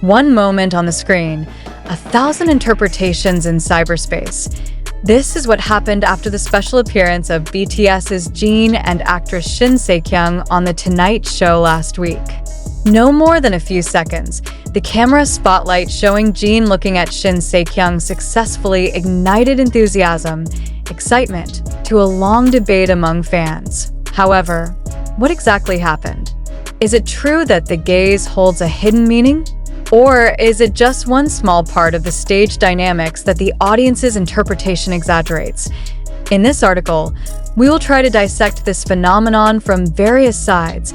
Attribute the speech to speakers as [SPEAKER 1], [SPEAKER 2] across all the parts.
[SPEAKER 1] One moment on the screen, 1,000 interpretations in cyberspace. This is what happened after the special appearance of BTS's Jin and actress Shin Se-kyung on The Tonight Show last week. No more than a few seconds, the camera spotlight showing Jin looking at Shin Se-kyung successfully ignited enthusiasm, excitement, to a long debate among fans. However, what exactly happened? Is it true that the gaze holds a hidden meaning? Or is it just one small part of the stage dynamics that the audience's interpretation exaggerates? In this article, we will try to dissect this phenomenon from various sides,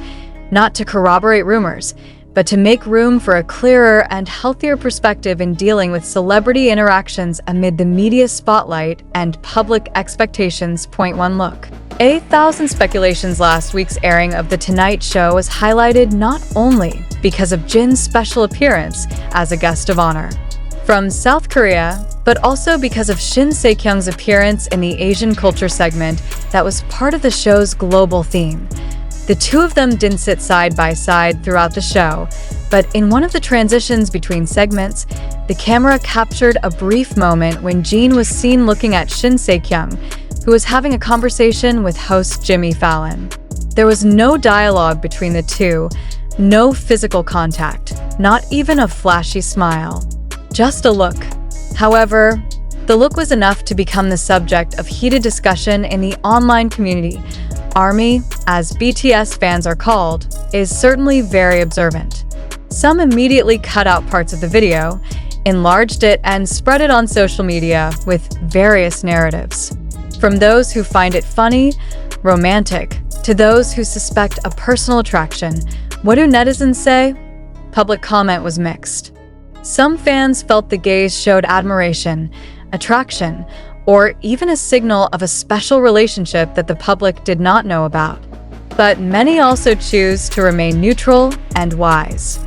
[SPEAKER 1] not to corroborate rumors, but to make room for a clearer and healthier perspective in dealing with celebrity interactions amid the media spotlight and public expectations. Point 1 look. 1,000 speculations. Last week's airing of The Tonight Show was highlighted not only because of Jin's special appearance as a guest of honor from South Korea, but also because of Shin Se-kyung's appearance in the Asian culture segment that was part of the show's global theme. The two of them didn't sit side by side throughout the show, but in one of the transitions between segments, the camera captured a brief moment when Jin was seen looking at Shin Se-kyung, who was having a conversation with host Jimmy Fallon. There was no dialogue between the two, no physical contact, not even a flashy smile. Just a look. However, the look was enough to become the subject of heated discussion in the online community. ARMY, as BTS fans are called, is certainly very observant. Some immediately cut out parts of the video, enlarged it, and spread it on social media with various narratives. From those who find it funny, romantic, to those who suspect a personal attraction, what do netizens say? Public comment was mixed. Some fans felt the gaze showed admiration, attraction, or even a signal of a special relationship that the public did not know about. But many also choose to remain neutral and wise.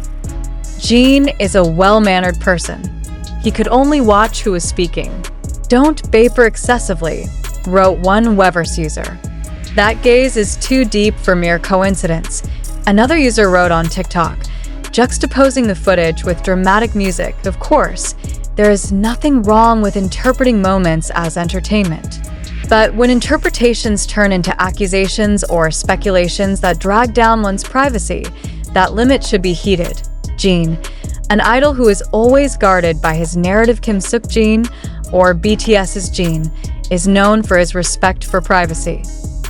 [SPEAKER 1] Jin is a well-mannered person. He could only watch who is speaking. Don't vapor excessively, wrote one Weverse user. That gaze is too deep for mere coincidence, another user wrote on TikTok, juxtaposing the footage with dramatic music. Of course, there is nothing wrong with interpreting moments as entertainment. But when interpretations turn into accusations or speculations that drag down one's privacy, that limit should be heeded. Jin, an idol who is always guarded by his narrative Kim Seok-jin, or BTS's Jin, is known for his respect for privacy.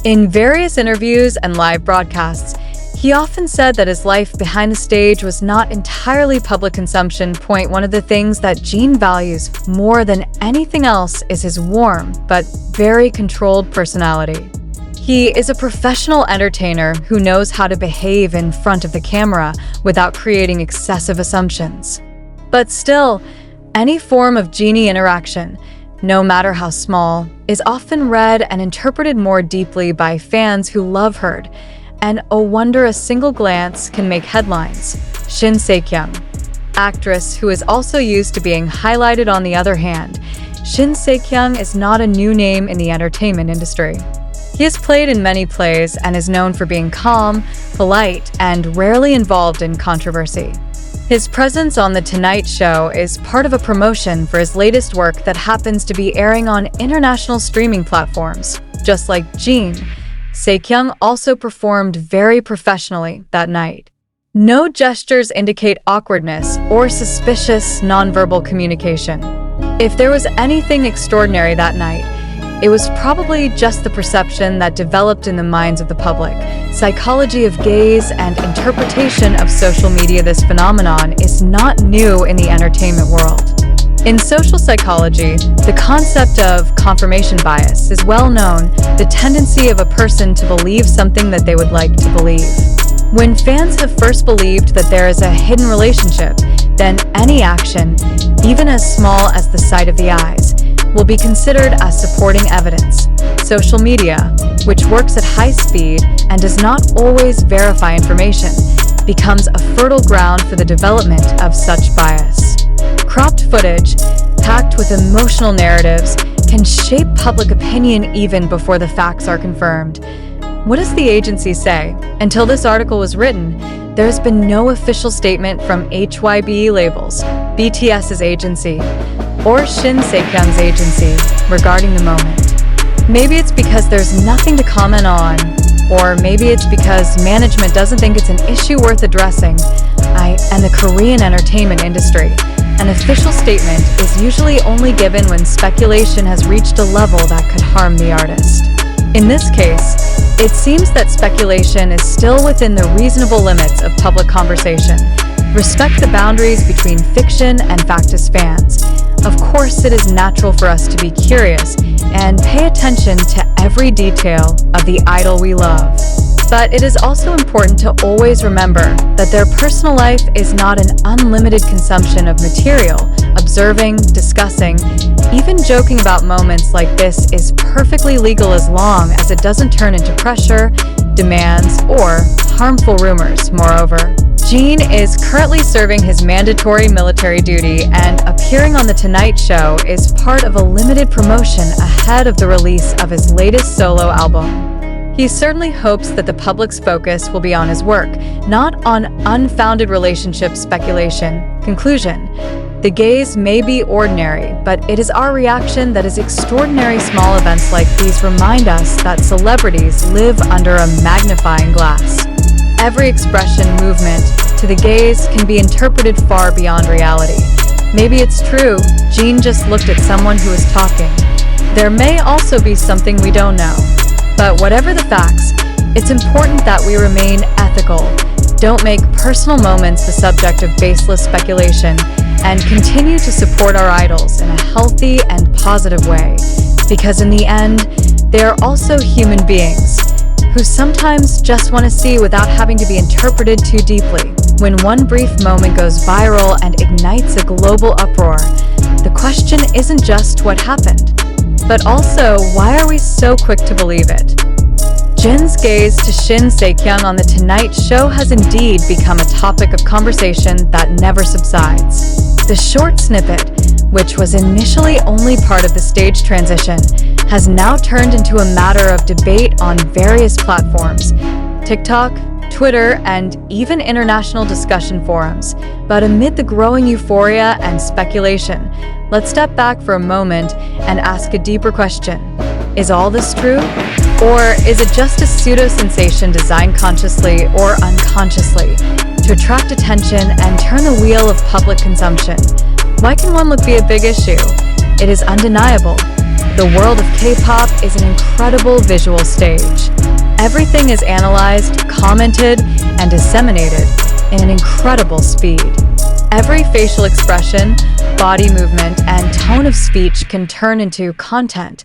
[SPEAKER 1] In various interviews and live broadcasts, he often said that his life behind the stage was not entirely public consumption. Point one of the things that Jin values more than anything else is his warm but very controlled personality. He is a professional entertainer who knows how to behave in front of the camera without creating excessive assumptions. But still, any form of genie interaction, no matter how small, is often read and interpreted more deeply by fans who love her, and oh wonder, a single glance can make headlines. Shin Se-kyung, actress who is also used to being highlighted. On the other hand, Shin Se-kyung is not a new name in the entertainment industry. He has played in many plays and is known for being calm, polite, and rarely involved in controversy. His presence on The Tonight Show is part of a promotion for his latest work that happens to be airing on international streaming platforms. Just like Jin, Se-kyung also performed very professionally that night. No gestures indicate awkwardness or suspicious nonverbal communication. If there was anything extraordinary that night, it was probably just the perception that developed in the minds of the public. Psychology of gaze and interpretation of social media. This phenomenon is not new in the entertainment world. In social psychology, the concept of confirmation bias is well known, the tendency of a person to believe something that they would like to believe. When fans have first believed that there is a hidden relationship, then any action, even as small as the sight of the eyes, will be considered as supporting evidence. Social media, which works at high speed and does not always verify information, becomes a fertile ground for the development of such bias. Cropped footage, packed with emotional narratives, can shape public opinion even before the facts are confirmed. What does the agency say? Until this article was written, there's been no official statement from HYBE labels, BTS's agency, or Shin Se-kyung's agency regarding the moment. Maybe it's because there's nothing to comment on, or maybe it's because management doesn't think it's an issue worth addressing. And the Korean entertainment industry, an official statement is usually only given when speculation has reached a level that could harm the artist. In this case, it seems that speculation is still within the reasonable limits of public conversation. Respect the boundaries between fiction and fact as fans. Of course, it is natural for us to be curious and pay attention to every detail of the idol we love. But it is also important to always remember that their personal life is not an unlimited consumption of material. Observing, discussing, even joking about moments like this is perfectly legal as long as it doesn't turn into pressure, demands, or harmful rumors. Moreover, Jin is currently serving his mandatory military duty, and appearing on The Tonight Show is part of a limited promotion ahead of the release of his latest solo album. He certainly hopes that the public's focus will be on his work, not on unfounded relationship speculation. Conclusion: the gays may be ordinary, but it is our reaction that is extraordinary. Small events like these remind us that celebrities live under a magnifying glass. Every expression, movement to the gaze can be interpreted far beyond reality. Maybe it's true, Jin just looked at someone who was talking. There may also be something we don't know. But whatever the facts, it's important that we remain ethical, don't make personal moments the subject of baseless speculation, and continue to support our idols in a healthy and positive way. Because in the end, they are also human beings who sometimes just want to see without having to be interpreted too deeply. When one brief moment goes viral and ignites a global uproar, the question isn't just what happened, but also why are we so quick to believe it? Jin's gaze to Shin Se-kyung on The Tonight Show has indeed become a topic of conversation that never subsides. The short snippet, which was initially only part of the stage transition, has now turned into a matter of debate on various platforms, TikTok, Twitter, and even international discussion forums. But amid the growing euphoria and speculation, let's step back for a moment and ask a deeper question. Is all this true? Or is it just a pseudo-sensation designed consciously or unconsciously to attract attention and turn the wheel of public consumption? Why can one look be a big issue? It is undeniable. The world of K-pop is an incredible visual stage. Everything is analyzed, commented, and disseminated in an incredible speed. Every facial expression, body movement, and tone of speech can turn into content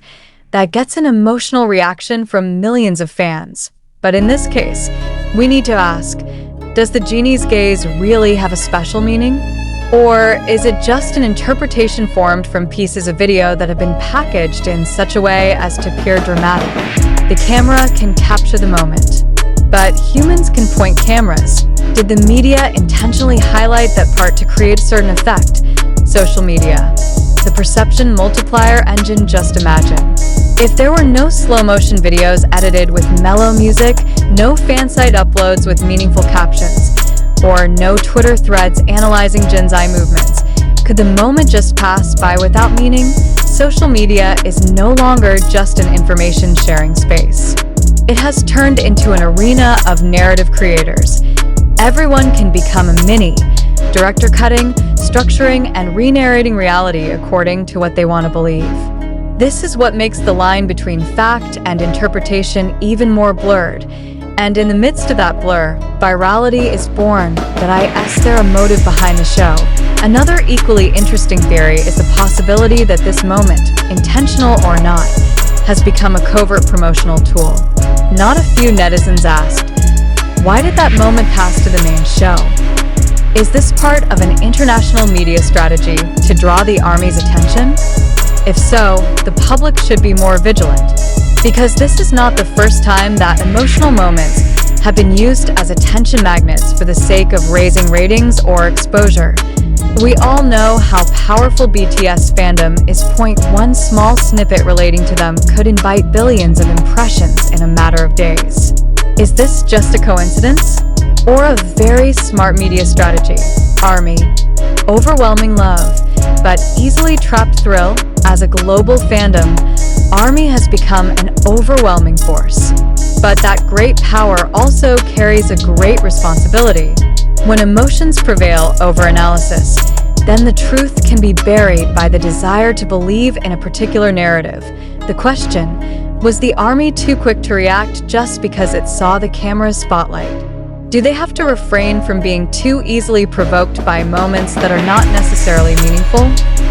[SPEAKER 1] that gets an emotional reaction from millions of fans. But in this case, we need to ask, does the genie's gaze really have a special meaning? Or is it just an interpretation formed from pieces of video that have been packaged in such a way as to appear dramatic? The camera can capture the moment, but humans can point cameras. Did the media intentionally highlight that part to create a certain effect? Social media, the perception multiplier engine. Just imagine if there were no slow-motion videos edited with mellow music, no fan site uploads with meaningful captions, or no Twitter threads analyzing Jin's eye movements. Could the moment just pass by without meaning? Social media is no longer just an information sharing space. It has turned into an arena of narrative creators. Everyone can become a mini, director cutting, structuring, and re-narrating reality according to what they want to believe. This is what makes the line between fact and interpretation even more blurred. And in the midst of that blur, virality is born. Is there a motive behind the show? Another equally interesting theory is the possibility that this moment, intentional or not, has become a covert promotional tool. Not a few netizens asked, why did that moment pass to the main show? Is this part of an international media strategy to draw the army's attention? If so, the public should be more vigilant, because this is not the first time that emotional moments have been used as attention magnets for the sake of raising ratings or exposure. We all know how powerful BTS fandom is. One small snippet relating to them could invite billions of impressions in a matter of days. Is this just a coincidence? Or a very smart media strategy? ARMY. Overwhelming love, but easily trapped thrill. As a global fandom, ARMY has become an overwhelming force. But that great power also carries a great responsibility. When emotions prevail over analysis, then the truth can be buried by the desire to believe in a particular narrative. The question, was the ARMY too quick to react just because it saw the camera's spotlight? Do they have to refrain from being too easily provoked by moments that are not necessarily meaningful?